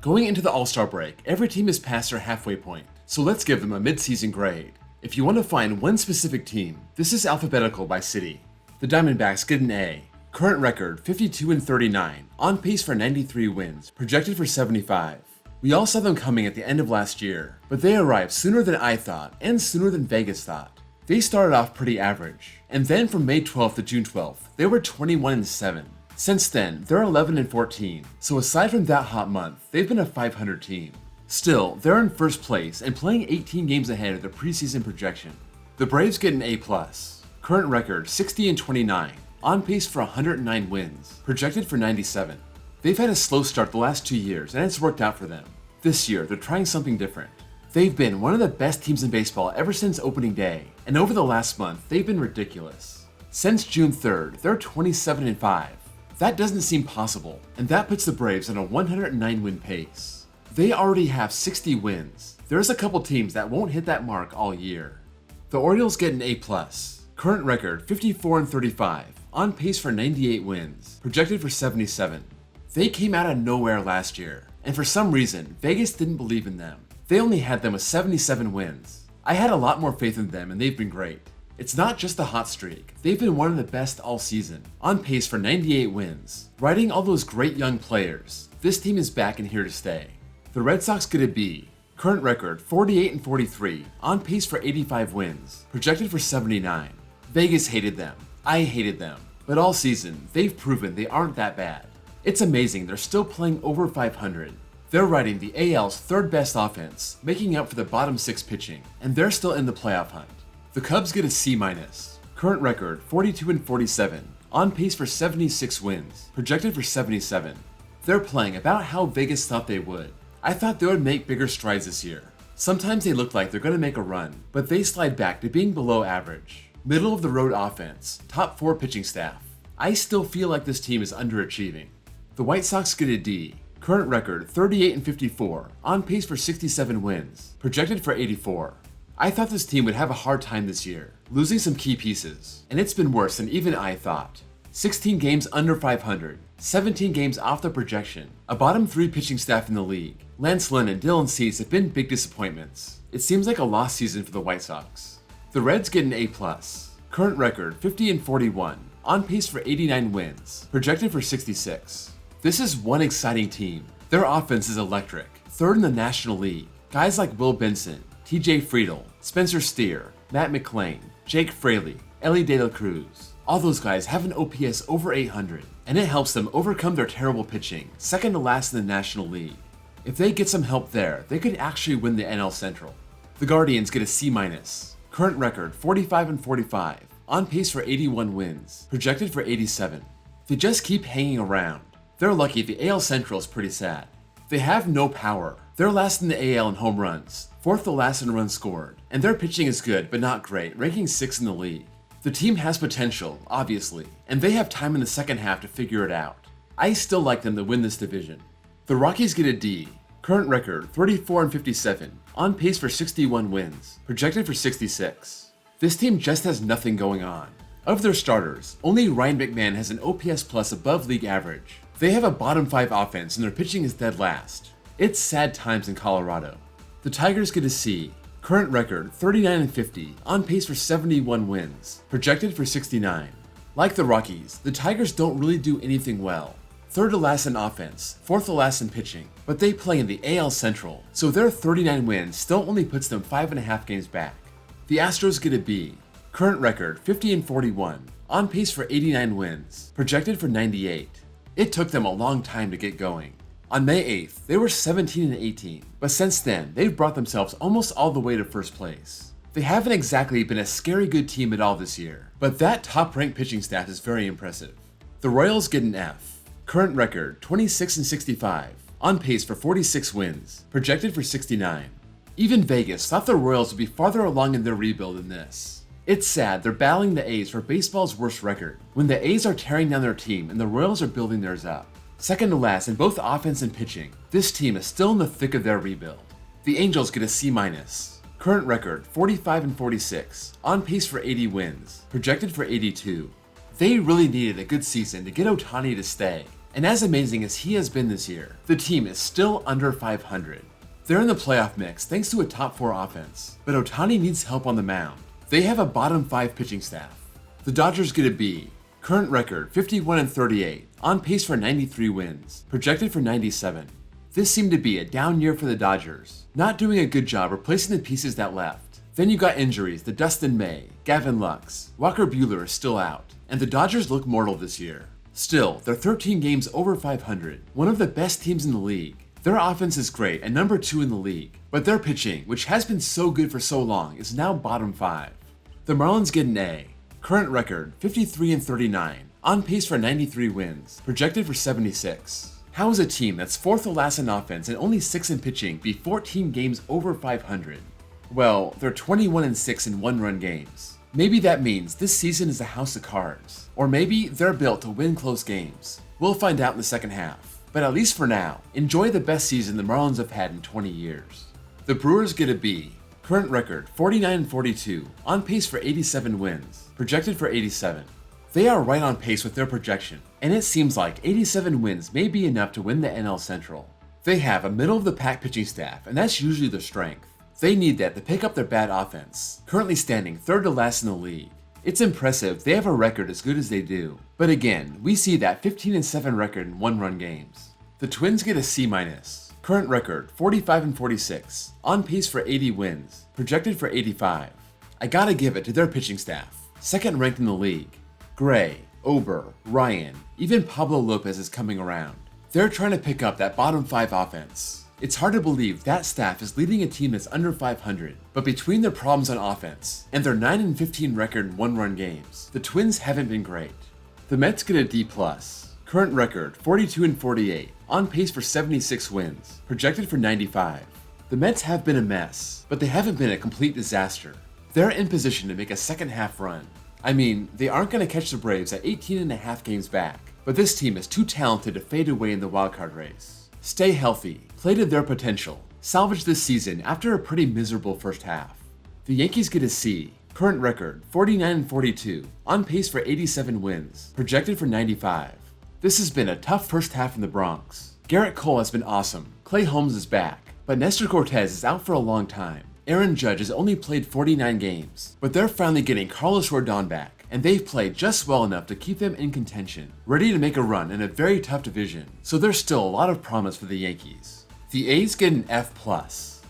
Going into the All-Star break, every team is past their halfway point, so let's give them a mid-season grade. If you want to find one specific team, this is alphabetical by city. The Diamondbacks get an A. Current record 52-39, on pace for 93 wins, projected for 75. We all saw them coming at the end of last year, but they arrived sooner than I thought and sooner than Vegas thought. They started off pretty average, and then from May 12th to June 12th, they were 21-7. Since then, they're 11-14, so aside from that hot month, they've been a 500 team. Still, they're in first place and playing 18 games ahead of the preseason projection. The Braves get an A+. Current record 60-29, on pace for 109 wins, projected for 97. They've had a slow start the last 2 years and it's worked out for them. This year, they're trying something different. They've been one of the best teams in baseball ever since opening day, and over the last month, they've been ridiculous. Since June 3rd, they're 27-5. That doesn't seem possible, and that puts the Braves on a 109-win pace. They already have 60 wins. There's a couple teams that won't hit that mark all year. The Orioles get an A+. Current record 54-35, on pace for 98 wins, projected for 77. They came out of nowhere last year, and for some reason, Vegas didn't believe in them. They only had them with 77 wins. I had a lot more faith in them and they've been great. It's not just a hot streak, they've been one of the best all season, on pace for 98 wins. Riding all those great young players, this team is back and here to stay. The Red Sox get a B. Current record 48-43, on pace for 85 wins, projected for 79. Vegas hated them, I hated them, but all season, they've proven they aren't that bad. It's amazing they're still playing over 500. They're riding the AL's third best offense, making up for the bottom 6 pitching, and they're still in the playoff hunt. The Cubs get a C-. Current record 42-47, on pace for 76 wins, projected for 77. They're playing about how Vegas thought they would. I thought they would make bigger strides this year. Sometimes they look like they're going to make a run, but they slide back to being below average. Middle of the road offense, top 4 pitching staff. I still feel like this team is underachieving. The White Sox get a D. Current record 38-54, on pace for 67 wins, projected for 84. I thought this team would have a hard time this year, losing some key pieces, and it's been worse than even I thought. 16 games under 500, 17 games off the projection, a bottom 3 pitching staff in the league. Lance Lynn and Dylan Cease have been big disappointments. It seems like a lost season for the White Sox. The Reds get an A+. Current record 50-41, on pace for 89 wins, projected for 66. This is one exciting team. Their offense is electric, 3rd in the National League. Guys like Will Benson, TJ Friedl, Spencer Steer, Matt McClain, Jake Fraley, Ellie De La Cruz. All those guys have an OPS over 800, and it helps them overcome their terrible pitching, 2nd to last in the National League. If they get some help there, they could actually win the NL Central. The Guardians get a C-. Current record 45-45, on pace for 81 wins, projected for 87. They just keep hanging around. They're lucky the AL Central is pretty sad. They have no power. They're last in the AL in home runs, 4th to last in runs scored, and their pitching is good but not great, ranking 6th in the league. The team has potential, obviously, and they have time in the second half to figure it out. I still like them to win this division. The Rockies get a D. Current record 34-57, on pace for 61 wins, projected for 66. This team just has nothing going on. Of their starters, only Ryan McMahon has an OPS plus above league average. They have a bottom 5 offense and their pitching is dead last. It's sad times in Colorado. The Tigers get a C. Current record 39-50, on pace for 71 wins, projected for 69. Like the Rockies, the Tigers don't really do anything well. 3rd to last in offense, 4th to last in pitching, but they play in the AL Central, so their 39 wins still only puts them 5.5 games back. The Astros get a B. Current record 50-41, on pace for 89 wins, projected for 98. It took them a long time to get going. On May 8th, they were 17-18, but since then, they've brought themselves almost all the way to first place. They haven't exactly been a scary good team at all this year, but that top-ranked pitching staff is very impressive. The Royals get an F. Current record 26-65, on pace for 46 wins, projected for 69. Even Vegas thought the Royals would be farther along in their rebuild than this. It's sad they're battling the A's for baseball's worst record, when the A's are tearing down their team and the Royals are building theirs up. 2nd to last in both offense and pitching, this team is still in the thick of their rebuild. The Angels get a C-. Current record 45-46, on pace for 80 wins, projected for 82. They really needed a good season to get Ohtani to stay. And as amazing as he has been this year, the team is still under 500. They're in the playoff mix thanks to a top 4 offense, but Ohtani needs help on the mound. They have a bottom 5 pitching staff. The Dodgers get a B. Current record 51-38, on pace for 93 wins, projected for 97. This seemed to be a down year for the Dodgers, not doing a good job replacing the pieces that left. Then you got injuries to Dustin May, Gavin Lux, Walker Buehler is still out, and the Dodgers look mortal this year. Still, they're 13 games over 500, one of the best teams in the league. Their offense is great and number 2 in the league, but their pitching, which has been so good for so long, is now bottom 5. The Marlins get an A. Current record 53-39, on pace for 93 wins, projected for 76. How is a team that's 4th to last in offense and only 6th in pitching be 14 games over 500? Well, they're 21-6 in one-run games. Maybe that means this season is a house of cards, or maybe they're built to win close games. We'll find out in the second half, but at least for now, enjoy the best season the Marlins have had in 20 years. The Brewers get a B. Current record 49-42, on pace for 87 wins, projected for 87. They are right on pace with their projection, and it seems like 87 wins may be enough to win the NL Central. They have a middle-of-the-pack pitching staff, and that's usually their strength. They need that to pick up their bad offense, currently standing 3rd to last in the league. It's impressive they have a record as good as they do, but again, we see that 15-7 record in one-run games. The Twins get a C-. Current record 45-46, on pace for 80 wins, projected for 85. I gotta give it to their pitching staff, 2nd ranked in the league. Gray, Ober, Ryan, even Pablo Lopez is coming around. They're trying to pick up that bottom 5 offense. It's hard to believe that staff is leading a team that's under 500, but between their problems on offense and their 9-15 record in one-run games, the Twins haven't been great. The Mets get a D+. Current record 42-48, on pace for 76 wins, projected for 95. The Mets have been a mess, but they haven't been a complete disaster. They're in position to make a second half run. I mean, they aren't going to catch the Braves at 18.5 games back, but this team is too talented to fade away in the wildcard race. Stay healthy, play to their potential, salvage this season after a pretty miserable first half. The Yankees get a C. Current record 49-42, on pace for 87 wins, projected for 95. This has been a tough first half in the Bronx. Garrett Cole has been awesome, Clay Holmes is back, but Nestor Cortez is out for a long time. Aaron Judge has only played 49 games, but they're finally getting Carlos Rodon back, and they've played just well enough to keep them in contention, ready to make a run in a very tough division, so there's still a lot of promise for the Yankees. The A's get an F+.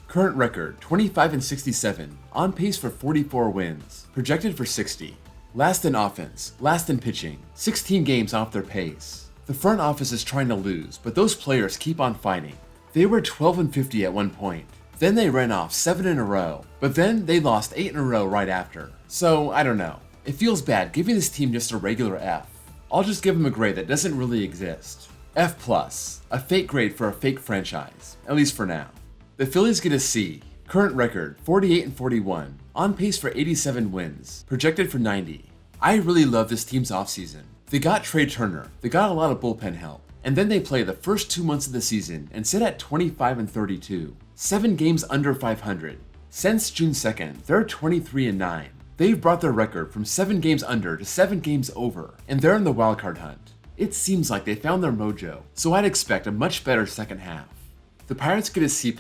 Current record 25-67, on pace for 44 wins, projected for 60. Last in offense, last in pitching, 16 games off their pace. The front office is trying to lose, but those players keep on fighting. They were 12-50 at one point. Then they ran off 7 in a row, but then they lost 8 in a row right after. So, I don't know. It feels bad giving this team just a regular F. I'll just give them a grade that doesn't really exist. F+, a fake grade for a fake franchise, at least for now. The Phillies get a C. Current record 48-41, on pace for 87 wins, projected for 90. I really love this team's offseason. They got Trey Turner, they got a lot of bullpen help, and then they play the first 2 months of the season and sit at 25-32, 7 games under 500. Since June 2nd, they're 23-9. They've brought their record from 7 games under to 7 games over, and they're in the wildcard hunt. It seems like they found their mojo, so I'd expect a much better second half. The Pirates get a C+.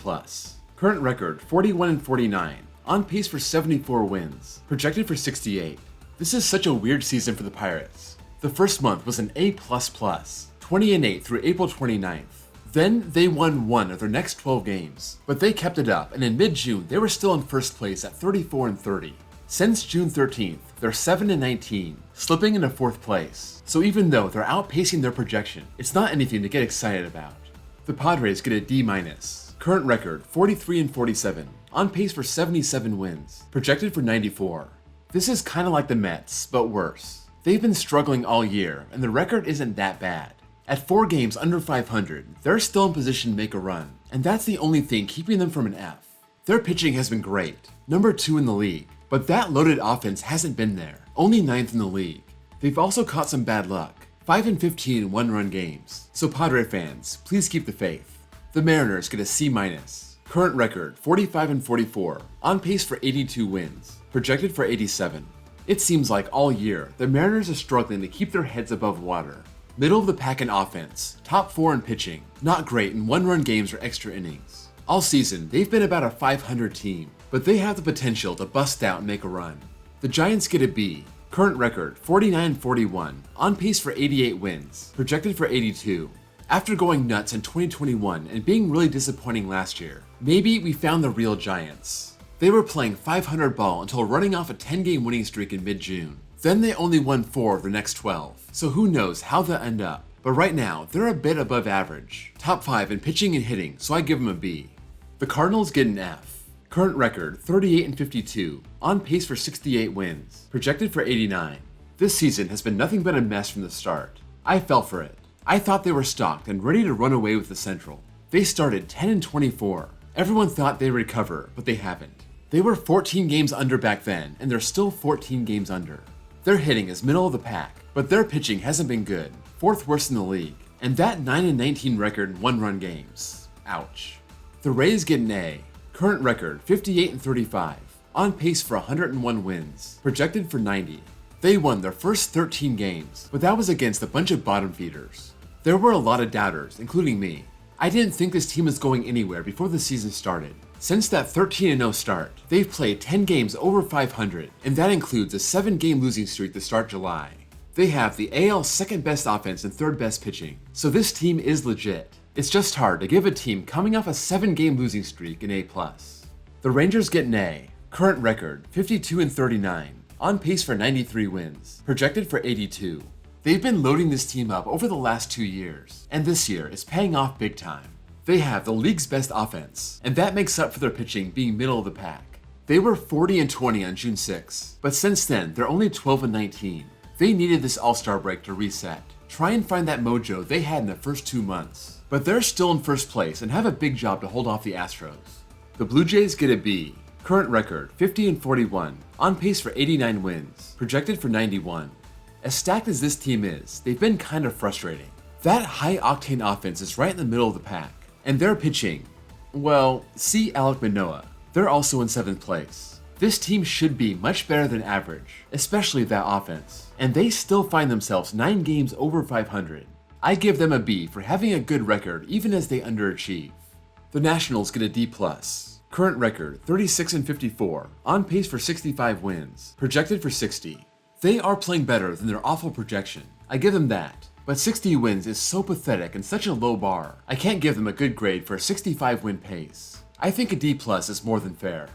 Current record 41-49, on pace for 74 wins, projected for 68. This is such a weird season for the Pirates. The first month was an A++, 20-8 through April 29th. Then they won 1 of their next 12 games, but they kept it up, and in mid-June they were still in first place at 34-30. Since June 13th, they're 7-19, slipping into 4th place. So even though they're outpacing their projection, it's not anything to get excited about. The Padres get a D-. Current record 43-47, on pace for 77 wins, projected for 94. This is kind of like the Mets, but worse. They've been struggling all year, and the record isn't that bad. At 4 games under 500, they're still in position to make a run, and that's the only thing keeping them from an F. Their pitching has been great, number 2 in the league, but that loaded offense hasn't been there, only 9th in the league. They've also caught some bad luck, 5-15 in one-run games, so Padre fans, please keep the faith. The Mariners get a C-. Current record 45-44, on pace for 82 wins, projected for 87. It seems like all year, the Mariners are struggling to keep their heads above water. Middle of the pack in offense, top 4 in pitching, not great in one-run games or extra innings. All season, they've been about a 500 team, but they have the potential to bust out and make a run. The Giants get a B. Current record 49-41, on pace for 88 wins, projected for 82. After going nuts in 2021 and being really disappointing last year, maybe we found the real Giants. They were playing 500 ball until running off a 10-game winning streak in mid-June. Then they only won 4 of the next 12, so who knows how they'll end up. But right now, they're a bit above average. Top 5 in pitching and hitting, so I give them a B. The Cardinals get an F. Current record 38-52, on pace for 68 wins, projected for 89. This season has been nothing but a mess from the start. I fell for it. I thought they were stocked and ready to run away with the Central. They started 10-24. Everyone thought they'd recover, but they haven't. They were 14 games under back then, and they're still 14 games under. Their hitting is middle of the pack, but their pitching hasn't been good, 4th worst in the league, and that 9-19 record in one-run games. Ouch. The Rays get an A. Current record 58-35, on pace for 101 wins, projected for 90. They won their first 13 games, but that was against a bunch of bottom feeders. There were a lot of doubters, including me. I didn't think this team was going anywhere before the season started. Since that 13-0 start, they've played 10 games over 500, and that includes a 7-game losing streak to start July. They have the AL's second best offense and third best pitching, so this team is legit. It's just hard to give a team coming off a 7-game losing streak an A+. The Rangers get an A. Current record 52-39, on pace for 93 wins, projected for 82. They've been loading this team up over the last 2 years, and this year is paying off big time. They have the league's best offense, and that makes up for their pitching being middle of the pack. They were 40-20 on June 6, but since then they're only 12-19. They needed this All-Star break to reset, try and find that mojo they had in the first 2 months. But they're still in first place and have a big job to hold off the Astros. The Blue Jays get a B. Current record 50-41, on pace for 89 wins, projected for 91. As stacked as this team is, they've been kind of frustrating. That high-octane offense is right in the middle of the pack, and their pitching, well, see Alek Manoah. They're also in 7th place. This team should be much better than average, especially that offense, and they still find themselves 9 games over 500. I give them a B for having a good record even as they underachieve. The Nationals get a D+. Current record 36-54, on pace for 65 wins, projected for 60. They are playing better than their awful projection. I give them that. But 60 wins is so pathetic and such a low bar. I can't give them a good grade for a 65 win pace. I think a D+ is more than fair.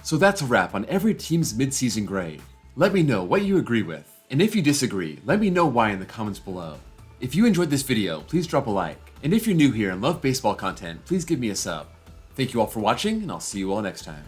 So that's a wrap on every team's midseason grade. Let me know what you agree with, and if you disagree, let me know why in the comments below. If you enjoyed this video, please drop a like, and if you're new here and love baseball content, please give me a sub. Thank you all for watching, and I'll see you all next time.